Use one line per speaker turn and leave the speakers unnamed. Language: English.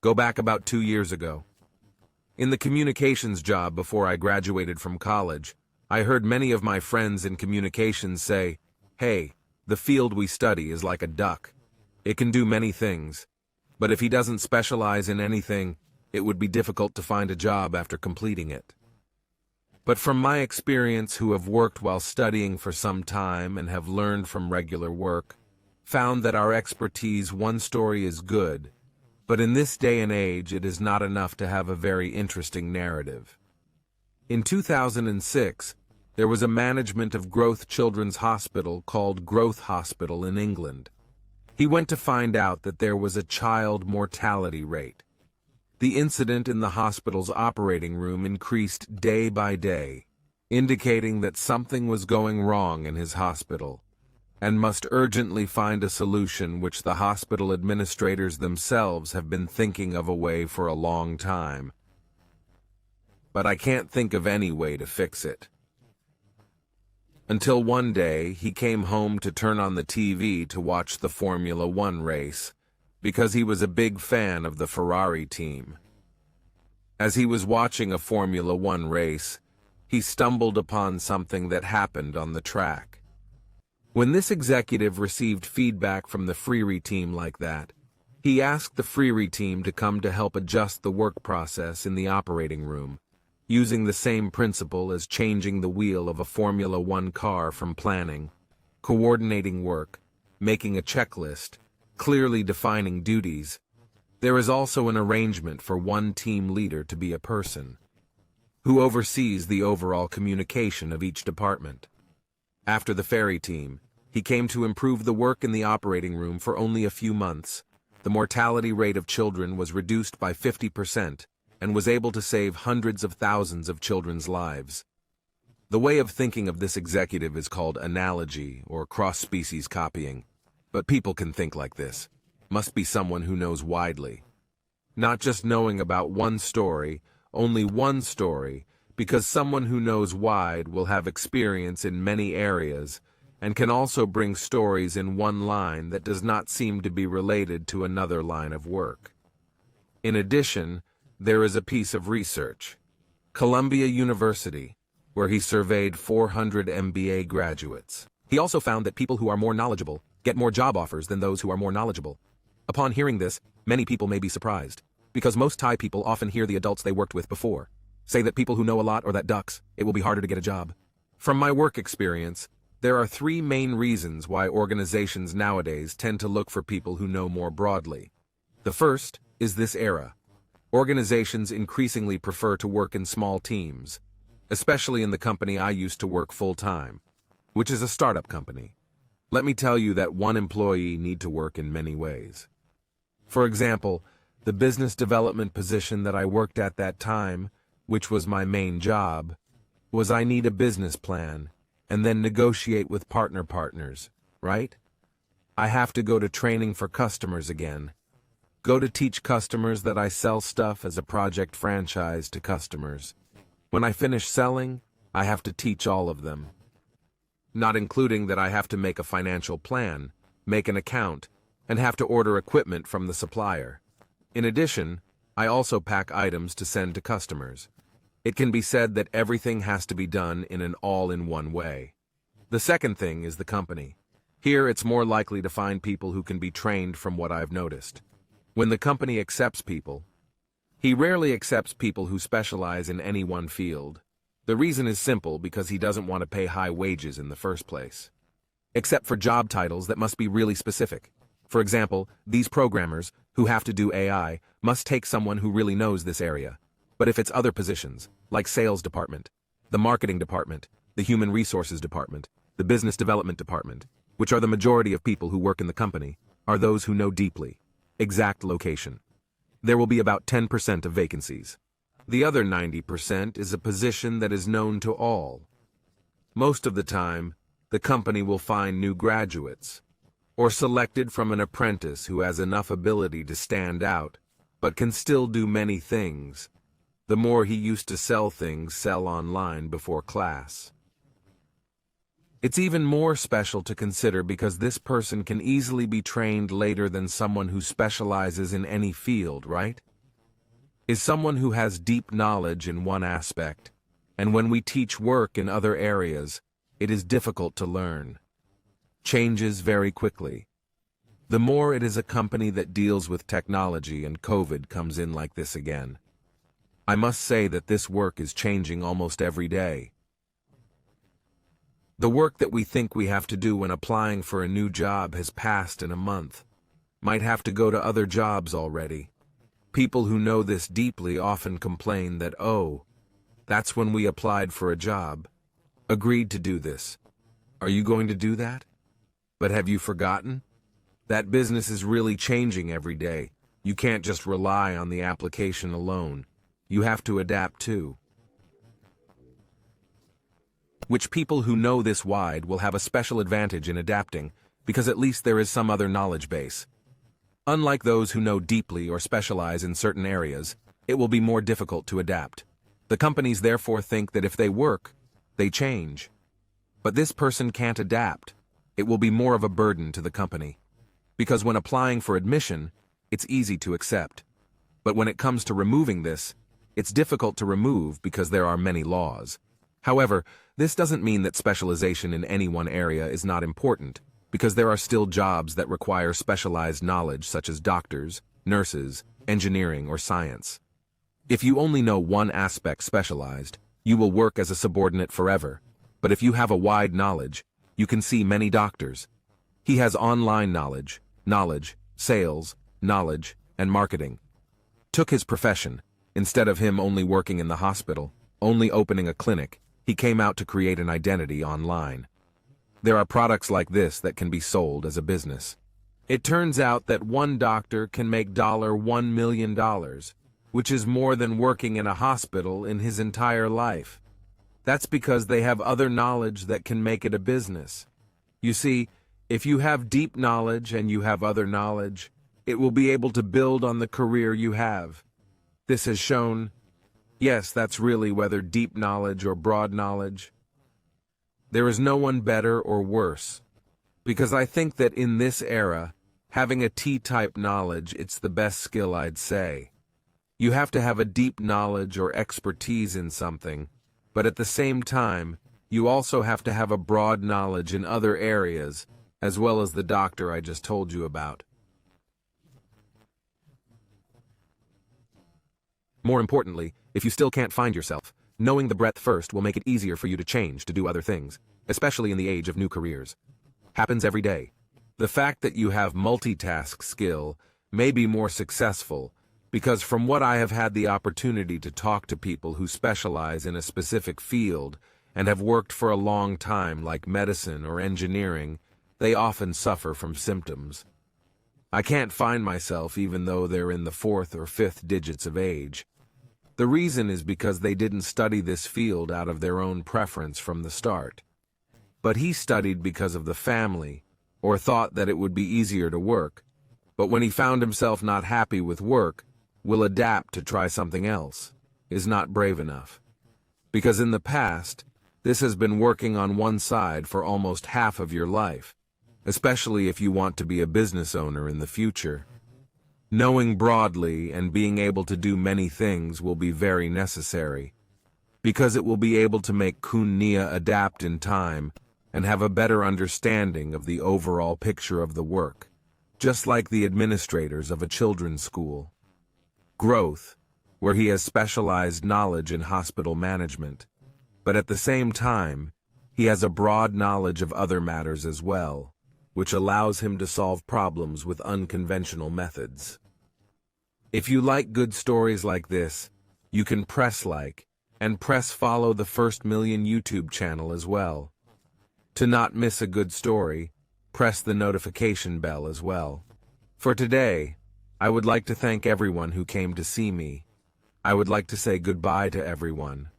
Go back about 2 years ago. In the communications job before I graduated from college, I heard many of my friends in communications say, "Hey, the field we study is like a duck. It can do many things, but if he doesn't specialize in anything, it would be difficult to find a job after completing it." But from my experience, who have worked while studying for some time and have learned from regular work, found that our expertise, one story is good, but in this day and age it is not enough to have a very interesting narrative. In 2006, there was a management of Growth Children's Hospital called Growth Hospital in England. He went to find out that there was a child mortality rate. The incident in the hospital's operating room increased day by day, indicating that something was going wrong in his hospital, and must urgently find a solution, which the hospital administrators themselves have been thinking of a way for a long time. But I can't think of any way to fix it. Until one day, he came home to turn on the TV to watch the Formula One race, because he was a big fan of the Ferrari team. As he was watching a Formula One race, he stumbled upon something that happened on the track. When this executive received feedback from the Ferrari team like that, he asked the Ferrari team to come to help adjust the work process in the operating room, using the same principle as changing the wheel of a Formula One car from planning, coordinating work, making a checklist, clearly defining duties. There is also an arrangement for one team leader to be a person who oversees the overall communication of each department. After the ferry team, he came to improve the work in the operating room for only a few months. The mortality rate of children was reduced by 50% and was able to save hundreds of thousands of children's lives. The way of thinking of this executive is called analogy or cross-species copying. But people can think like this. Must be someone who knows widely. Not just knowing about one story, only one story, because someone who knows wide will have experience in many areas and can also bring stories in one line that does not seem to be related to another line of work. In addition, there is a piece of research. Columbia University, where he surveyed 400 MBA graduates. He also found that people who are more knowledgeable get more job offers than those who are more knowledgeable. Upon hearing this, many people may be surprised, because most Thai people often hear the adults they worked with before say that people who know a lot or that ducks, it will be harder to get a job. From my work experience, there are 3 main reasons why organizations nowadays tend to look for people who know more broadly. The first is this era. Organizations increasingly prefer to work in small teams, especially in the company I used to work full-time, which is a startup company. Let me tell you that one employee need to work in many ways. For example, the business development position that I worked at that time, which was my main job, was I need a business plan and then negotiate with partners, right? I have to go to training for customers again. Go to teach customers that I sell stuff as a project franchise to customers. When I finish selling, I have to teach all of them. Not including that I have to make a financial plan, make an account, and have to order equipment from the supplier. In addition, I also pack items to send to customers. It can be said that everything has to be done in an all-in-one way. The second thing is the company. Here it's more likely to find people who can be trained from what I've noticed. When the company accepts people, he rarely accepts people who specialize in any one field. The reason is simple, because he doesn't want to pay high wages in the first place. Except for job titles that must be really specific. For example, these programmers, who have to do AI, must take someone who really knows this area. But if it's other positions, like sales department, the marketing department, the human resources department, the business development department, which are the majority of people who work in the company, are those who know deeply, exact location. There will be about 10% of vacancies. The other 90% is a position that is known to all. Most of the time, the company will find new graduates, or selected from an apprentice who has enough ability to stand out, but can still do many things. The more he used to sell things, sell online before class. It's even more special to consider because this person can easily be trained later than someone who specializes in any field, right? is someone who has deep knowledge in one aspect, and when we teach work in other areas, it is difficult to learn. Changes very quickly. The more it is a company that deals with technology and COVID comes in like this again. I must say that this work is changing almost every day. The work that we think we have to do when applying for a new job has passed in a month. Might have to go to other jobs already. People who know this deeply often complain that, oh, that's when we applied for a job. Agreed to do this. Are you going to do that? But have you forgotten? That business is really changing every day. You can't just rely on the application alone. You have to adapt too. Which people who know this wide will have a special advantage in adapting, because at least there is some other knowledge base. Unlike those who know deeply or specialize in certain areas, it will be more difficult to adapt. The companies therefore think that if they work, they change. But this person can't adapt. It will be more of a burden to the company. Because when applying for admission, it's easy to accept. But when it comes to removing this, it's difficult to remove because there are many laws. However, this doesn't mean that specialization in any one area is not important, because there are still jobs that require specialized knowledge such as doctors, nurses, engineering, or science. If you only know one aspect specialized, you will work as a subordinate forever. But if you have a wide knowledge, you can see many doctors. He has online knowledge, sales, knowledge, and marketing. Took his profession. Instead of him only working in the hospital, only opening a clinic, he came out to create an identity online. There are products like this that can be sold as a business. It turns out that one doctor can make $1 million, which is more than working in a hospital in his entire life. That's because they have other knowledge that can make it a business. You see, if you have deep knowledge and you have other knowledge, it will be able to build on the career you have. This has shown, yes, that's really whether deep knowledge or broad knowledge. There is no one better or worse, because I think that in this era, having a T-type knowledge, it's the best skill I'd say. You have to have a deep knowledge or expertise in something, but at the same time, you also have to have a broad knowledge in other areas, as well as the doctor I just told you about. More importantly, if you still can't find yourself, knowing the breadth first will make it easier for you to change to do other things, especially in the age of new careers. Happens every day. The fact that you have multitask skill may be more successful, because from what I have had the opportunity to talk to people who specialize in a specific field and have worked for a long time like medicine or engineering, they often suffer from symptoms. I can't find myself even though they're in the 4th or 5th digits of age. The reason is because they didn't study this field out of their own preference from the start. But he studied because of the family, or thought that it would be easier to work. But when he found himself not happy with work, will adapt to try something else, is not brave enough. Because in the past, this has been working on one side for almost half of your life, especially if you want to be a business owner in the future. Knowing broadly and being able to do many things will be very necessary, because it will be able to make Kun-Nia adapt in time and have a better understanding of the overall picture of the work, just like the administrators of a children's school. Growth, where he has specialized knowledge in hospital management, but at the same time, he has a broad knowledge of other matters as well, which allows him to solve problems with unconventional methods. If you like good stories like this, you can press like and press follow the First Million YouTube channel as well. To not miss a good story, press the notification bell as well. For today, I would like to thank everyone who came to see me. I would like to say goodbye to everyone.